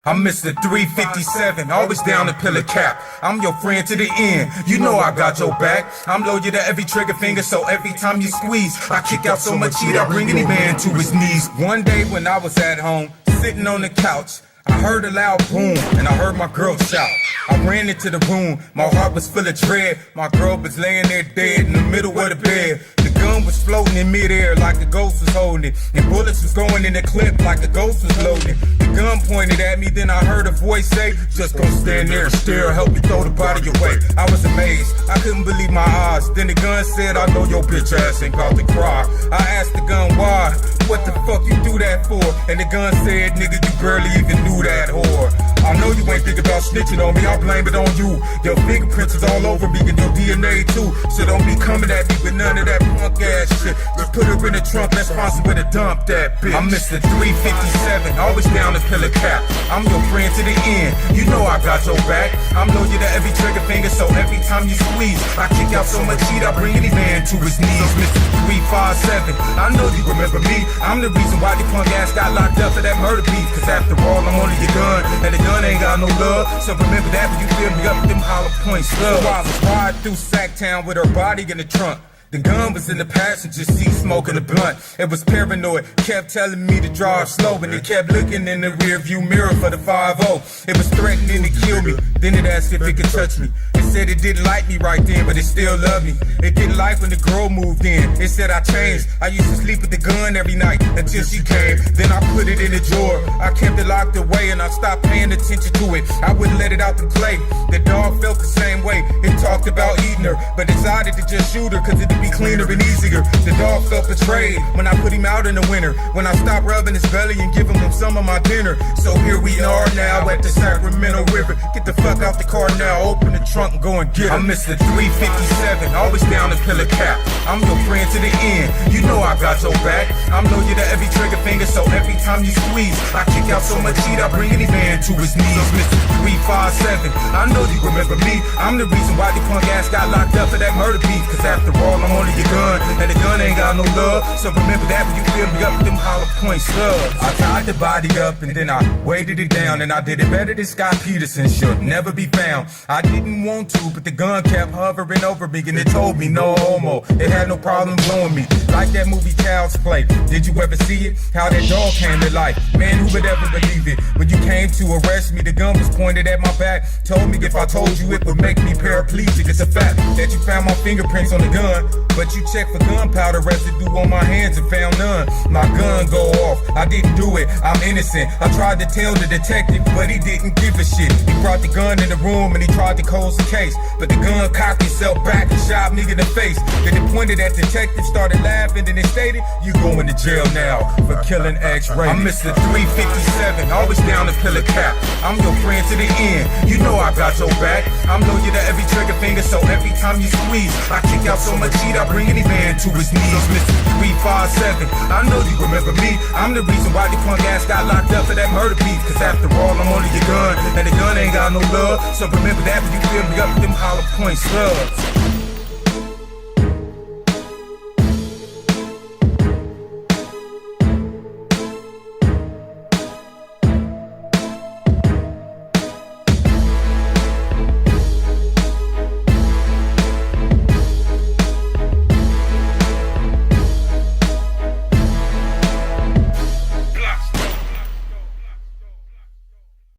I'm Mr. 357, always down to pillar cap. I'm your friend to the end, you know I got your back. I'm loyal to every trigger finger, so every time you squeeze, I kick out so much heat, I bring any man to his knees. One day when I was at home, sitting on the couch, I heard a loud boom, and I heard my girl shout. I ran into the room, my heart was full of dread. My girl was laying there dead in the middle of the bed. The gun was floating in midair like a ghost was holding it, and bullets was going in the clip like a ghost was loading. The gun pointed at me, then I heard a voice say, just go stand there and stare, help me throw the body away. I was amazed, I couldn't believe my eyes. Then the gun said, I know your bitch ass ain't about to cry. I asked the gun why, what the fuck you do that for? And the gun said, nigga, you barely even knew that whore. I know you ain't thinking about snitching on me, I'll blame it on you. Your fingerprints is all over me and your DNA too. So don't be coming at me with none of that punk ass shit. Just put her in the trunk, let's find somewhere to dump that bitch. I'm Mr. 357, always down to pillar cap. I'm your friend to the end, you know I got your back. I'm loyal to every trigger finger, so every time you squeeze, I kick out so much heat, I bring any man to his knees. Mr. 357, I know you remember me. I'm the reason why the punk ass got locked up for that murder beef. Cause after all, I'm only your gun, and the gun ain't got no love. So remember that when you fill me up with them hollow point slugs. So I was riding through Sacktown with her body in the trunk. The gun was in the passenger seat smoking a blunt. It was paranoid, kept telling me to drive slow, and it kept looking in the rear view mirror for the 5-0. It was threatening to kill me, then it asked if it could touch me. It said it didn't like me right then, but it still loved me. It didn't like when the girl moved in. It said I changed. I used to sleep with the gun every night until she came. Then I put it in the drawer. I kept it locked away and I stopped paying attention to it. I wouldn't let it out to play. The dog felt the same way. It talked about eating her, but decided to just shoot her cause it'd be cleaner and easier. The dog felt betrayed when I put him out in the winter, when I stopped rubbing his belly and giving him some of my dinner. So here we are now at the Sacramento River. Get the fuck out the car now, open the trunk and go and get her. I'm Mr. 357, always down to pillar cap. I'm your friend to the end, you know I got your back. I'm loyal to every trigger finger, so every time you squeeze, I kick out so much heat, I bring any man to his knees. Mr. 357, I know you remember me. I'm the reason why the punk ass got locked up for that murder beef. Cause after all, I'm only your gun, and the gun ain't got no love. So remember that when you fill me up with them hollow point slugs. I tied the body up and then I weighted it down, and I did it better than Scott Peterson, should never be found. I didn't want to, but the gun kept hovering over me, and it told me no homo. It had no problem blowing me, like that movie Child's Play. Did you ever see it? How that dog came to life. Man, who would ever believe it? When you came to arrest me, the gun was pointed at my back. Told me if I told you it would make me paraplegic. It's a fact that you found my fingerprints on the gun, but you checked for gunpowder residue on my hands and found none. My gun go off, I didn't do it, I'm innocent. I tried to tell the detective, but he didn't give a shit. He brought the gun in the room and he tried to close the case, but the gun cocked itself back and shot me in the face. Then it pointed at the detective, started laughing, then it stated, you going to jail now for killing X-rated. I'm Mr. 357, always down to pillar cap. I'm your friend to the end, you know I got your back. I'm loyal to every trigger finger, so every time you squeeze, I kick out so much heat, I bring any man to his knees. Mr. 357, I know you remember me. I'm the reason why the punk ass got locked up for that murder beef. Cause after all, I'm only your gun, and the gun ain't got no love. So remember that when you fill me up with them hollow point slugs.